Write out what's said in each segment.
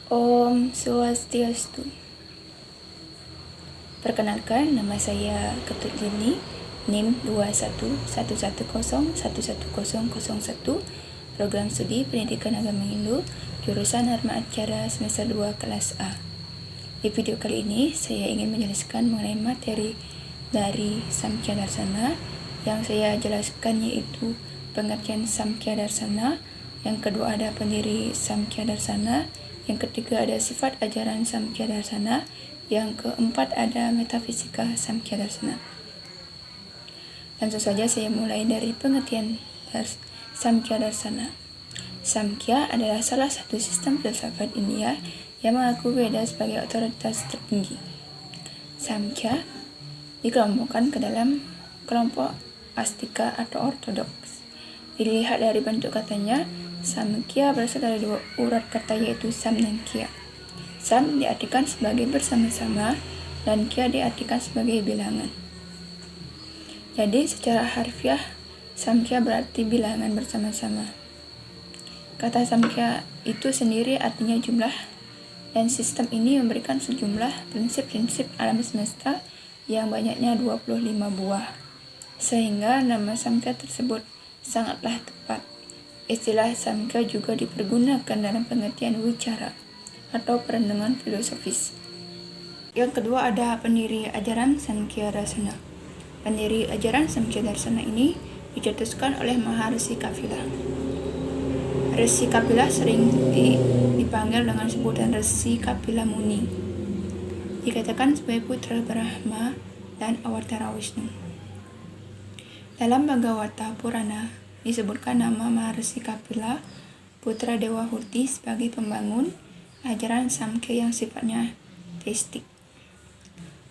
Om Swastiastu. Perkenalkan, nama saya Ketut Lini, NIM 2111101101, Program Studi Pendidikan Agama Hindu, jurusan Dharma Acara semester 2 kelas A. Di video kali ini, saya ingin menjelaskan mengenai materi dari Samkhya Darsana. Yang saya jelaskan yaitu pengertian Samkhya Darsana, yang kedua ada pendiri Samkhya Darsana, yang ketiga ada sifat ajaran Samkhya Darsana, yang keempat ada metafisika Samkhya Darsana. Langsung saja saya mulai dari pengertian Samkhya Darsana. Samkhya adalah salah satu sistem filsafat India yang mengaku Veda sebagai otoritas tertinggi. Samkhya dikelompokkan ke dalam kelompok astika atau ortodoks. Dilihat dari bentuk katanya, Samkhya berasal dari dua urat kata yaitu Sam dan Kya. Sam diartikan sebagai bersama-sama dan Kya diartikan sebagai bilangan. Jadi secara harfiah, Samkhya berarti bilangan bersama-sama. Kata Samkhya itu sendiri artinya jumlah, dan sistem ini memberikan sejumlah prinsip-prinsip alam semesta yang banyaknya 25 buah. Sehingga nama Samkhya tersebut sangatlah tepat. Istilah Samkhya juga dipergunakan dalam pengertian wicara atau perenungan filosofis. Yang kedua ada pendiri ajaran Samkhya Darsana. Pendiri ajaran Samkhya Darsana ini dicetuskan oleh Maharshi Kapila. Resi Kapila sering dipanggil dengan sebutan Resi Kapila Muni. Dikatakan sebagai putra Brahma dan awatara Wisnu. Dalam Bhagavata Purana disebutkan nama Maharshi Kapila, putra Dewa Huti, sebagai pembangun ajaran Samkhya yang sifatnya teistik.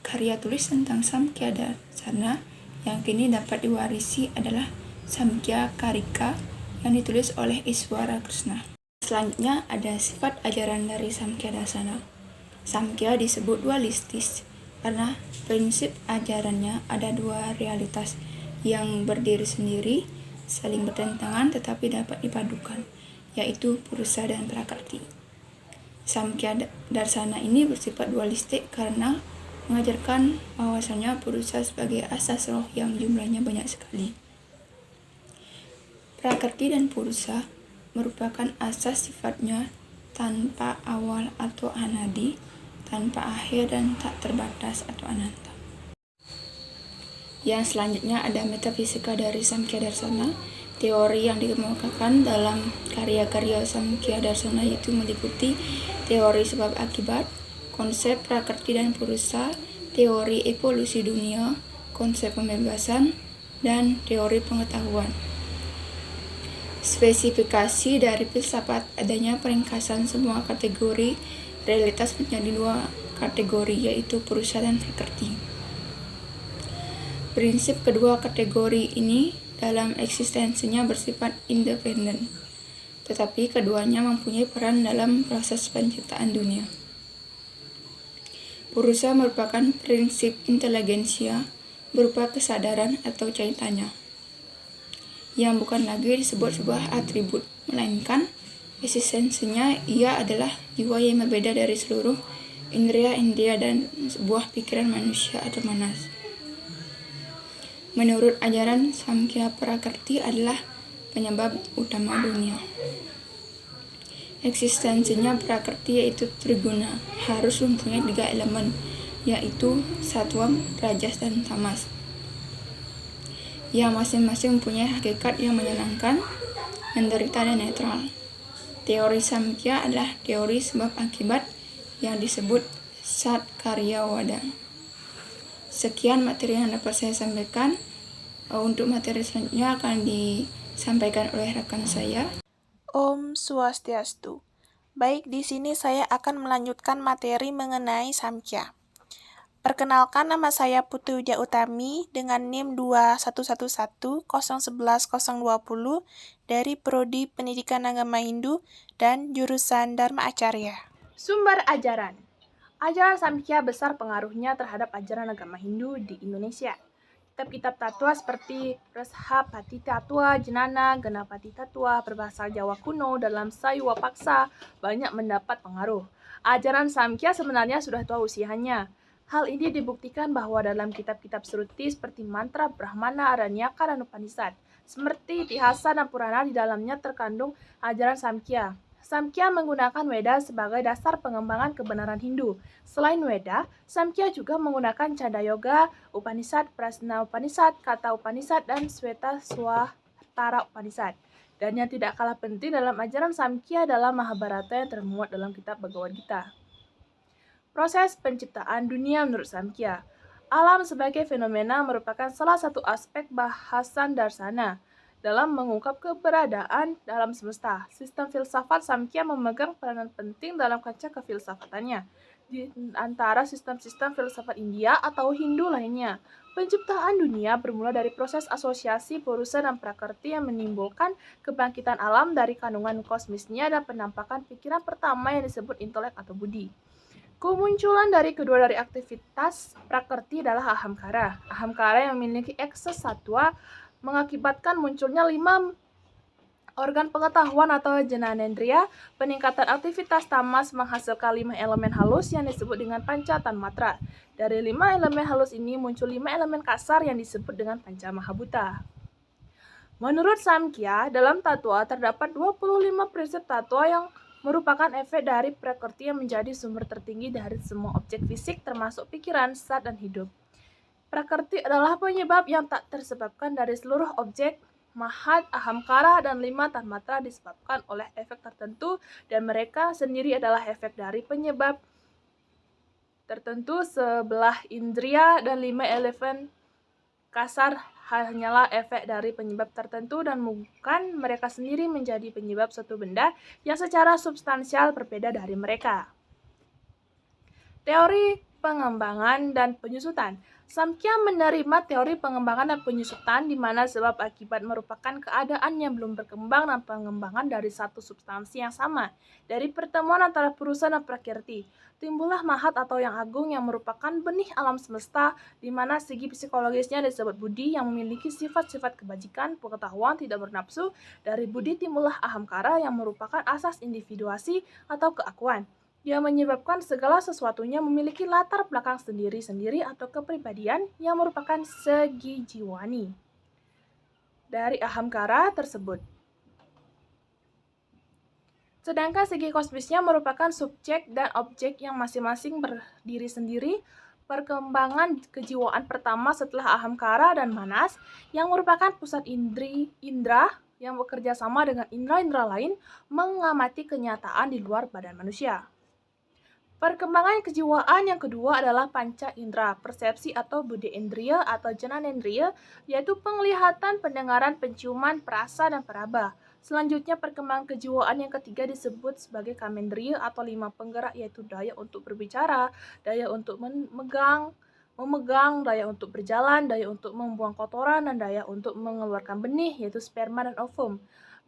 Karya tulis tentang Samkhya Darsana yang kini dapat diwarisi adalah Samkhya Karika yang ditulis oleh Iswara Krishna. Selanjutnya ada sifat ajaran dari Samkhya Darsana. Samkhya disebut dualistis karena prinsip ajarannya ada dua realitas yang berdiri sendiri, saling bertentangan tetapi dapat dipadukan, yaitu Purusa dan Prakrti. Samkhya Darsana ini bersifat dualistik karena mengajarkan bahwasanya Purusa sebagai asas roh yang jumlahnya banyak sekali. Prakrti dan Purusa merupakan asas sifatnya tanpa awal atau anadi, tanpa akhir dan tak terbatas atau ananta. Yang selanjutnya ada metafisika dari Samkhya Darsana. Teori yang dikemukakan dalam karya-karya Samkhya Darsana yaitu meliputi teori sebab akibat, konsep Prakrti dan Purusa, teori evolusi dunia, konsep pembebasan, dan teori pengetahuan. Spesifikasi dari filsafat adanya peringkasan semua kategori realitas menjadi dua kategori yaitu Purusa dan Prakrti. Prinsip kedua kategori ini dalam eksistensinya bersifat independen, tetapi keduanya mempunyai peran dalam proses penciptaan dunia. Purusa merupakan prinsip inteligensia berupa kesadaran atau caitanya, yang bukan lagi disebut sebuah atribut, melainkan eksistensinya ia adalah jiwa yang berbeda dari seluruh indria-indria dan sebuah pikiran manusia atau manas. Menurut ajaran Samkhya, Prakrti adalah penyebab utama dunia. Eksistensinya Prakrti yaitu triguna, harus mempunyai 3 elemen, yaitu Sattvam, Rajas, dan Tamas, yang masing-masing mempunyai hakikat yang menyenangkan, menderita, dan netral. Teori Samkhya adalah teori sebab akibat yang disebut Sat Karya Wada. Sekian materi yang dapat saya sampaikan. Untuk materi selanjutnya akan disampaikan oleh rekan saya. Om Swastiastu. Baik, di sini saya akan melanjutkan materi mengenai Samkhya. Perkenalkan, nama saya Putu Widya Utami dengan NIM 2111011020 dari Prodi Pendidikan Agama Hindu dan jurusan Dharma Acarya. Sumber ajaran. Ajaran Samkhya besar pengaruhnya terhadap ajaran agama Hindu di Indonesia. Kitab-kitab tatua seperti Resha-pati Tattwa, Jenana, Ganapati Tattwa berbahasa Jawa kuno dalam Sayuwa Paksa banyak mendapat pengaruh. ajaran Samkhya sebenarnya sudah tua usianya. Hal ini dibuktikan bahwa dalam kitab-kitab Shruti seperti mantra Brahmana, Aranyaka, dan Upanishad, seperti Itihasa dan Purana, di dalamnya terkandung ajaran Samkhya. Samkhya menggunakan Weda sebagai dasar pengembangan kebenaran Hindu. Selain Weda, Samkhya juga menggunakan Canda Yoga, Upanishad, Prasna Upanishad, Kata Upanishad, dan Sweta Swatara Upanishad. Dan yang tidak kalah penting dalam ajaran Samkhya adalah Mahabharata yang termuat dalam kitab Bhagavad Gita. Proses penciptaan dunia menurut Samkhya. Alam sebagai fenomena merupakan salah satu aspek bahasan darsana dalam mengungkap keberadaan dalam semesta. Sistem filsafat Samkhya memegang peranan penting dalam kancah kefilsafatannya di antara sistem-sistem filsafat India atau Hindu lainnya. Penciptaan dunia bermula dari proses asosiasi Purusa dan Prakrti yang menimbulkan kebangkitan alam dari kandungan kosmisnya dan penampakan pikiran pertama yang disebut intelek atau budi. Kemunculan dari kedua dari aktivitas Prakrti adalah Ahamkara. Ahamkara yang memiliki ekses satwa mengakibatkan munculnya 5 organ pengetahuan atau Jnanendriya. Peningkatan aktivitas tamas menghasilkan 5 elemen halus yang disebut dengan Panca Tanmatra. Dari 5 elemen halus ini muncul 5 elemen kasar yang disebut dengan Panca Mahabhuta. Menurut Samkhya, dalam tatwa terdapat 25 prinsip tatwa yang merupakan efek dari Prakrti yang menjadi sumber tertinggi dari semua objek fisik termasuk pikiran, zat, dan hidup. Prakrti adalah penyebab yang tak tersebabkan dari seluruh objek. Mahat, Ahamkara, dan 5 Tanmatra disebabkan oleh efek tertentu dan mereka sendiri adalah efek dari penyebab tertentu. 11 indria dan 5 elemen kasar hanyalah efek dari penyebab tertentu dan bukan mereka sendiri menjadi penyebab suatu benda yang secara substansial berbeda dari mereka. Teori pengembangan dan penyusutan. Samkhya menerima teori pengembangan dan penyusutan di mana sebab akibat merupakan keadaan yang belum berkembang dan pengembangan dari satu substansi yang sama. Dari pertemuan antara Purusa dan Prakrti, timbullah Mahat atau yang agung yang merupakan benih alam semesta di mana segi psikologisnya disebut budi yang memiliki sifat-sifat kebajikan, pengetahuan, tidak bernafsu. Dari budi timbullah Ahamkara yang merupakan asas individuasi atau keakuan. Yang menyebabkan segala sesuatunya memiliki latar belakang sendiri-sendiri atau kepribadian yang merupakan segi jiwani dari Ahamkara tersebut. Sedangkan segi kosmisnya merupakan subjek dan objek yang masing-masing berdiri sendiri. Perkembangan kejiwaan pertama setelah Ahamkara dan Manas yang merupakan pusat indra yang bekerja sama dengan indra-indra lain mengamati kenyataan di luar badan manusia. Perkembangan kejiwaan yang kedua adalah panca indera, persepsi atau budi indriya atau jnanendriya, yaitu penglihatan, pendengaran, penciuman, perasa, dan peraba. Selanjutnya perkembangan kejiwaan yang ketiga disebut sebagai kamendriya atau 5 penggerak, yaitu daya untuk berbicara, daya untuk memegang, daya untuk berjalan, daya untuk membuang kotoran, dan daya untuk mengeluarkan benih, yaitu sperma dan ovum.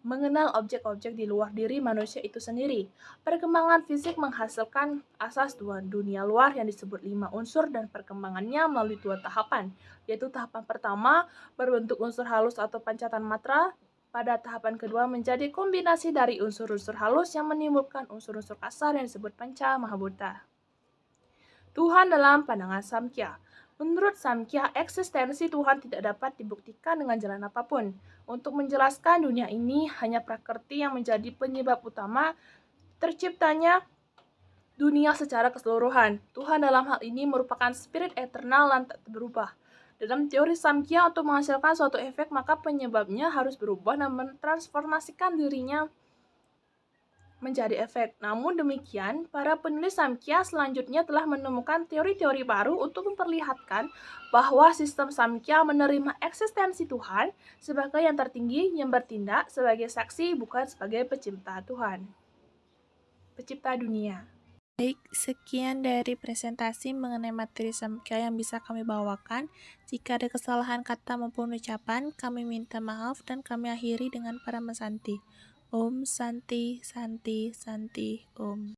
Mengenal objek-objek di luar diri manusia itu sendiri. Perkembangan fisik menghasilkan asas 2 dunia luar yang disebut 5 unsur dan perkembangannya melalui 2 tahapan, yaitu tahapan pertama berbentuk unsur halus atau panca tanmatra, pada tahapan kedua menjadi kombinasi dari unsur-unsur halus yang menimbulkan unsur-unsur kasar yang disebut Panca Mahabhuta. Tuhan dalam pandangan Samkhya. Menurut Samkhya, eksistensi Tuhan tidak dapat dibuktikan dengan jalan apapun. Untuk menjelaskan dunia ini, hanya Prakrti yang menjadi penyebab utama terciptanya dunia secara keseluruhan. Tuhan dalam hal ini merupakan spirit eternal dan tak berubah. Dalam teori Samkhya, untuk menghasilkan suatu efek, maka penyebabnya harus berubah dan mentransformasikan dirinya menjadi efek. Namun demikian, para penulis Samkhya selanjutnya telah menemukan teori-teori baru untuk memperlihatkan bahwa sistem Samkhya menerima eksistensi Tuhan sebagai yang tertinggi yang bertindak sebagai saksi bukan sebagai pencipta Tuhan. Pencipta dunia. Baik, sekian dari presentasi mengenai materi Samkhya yang bisa kami bawakan. Jika ada kesalahan kata maupun ucapan, kami minta maaf dan kami akhiri dengan Paramasanti. Om Santi Santi Santi Om.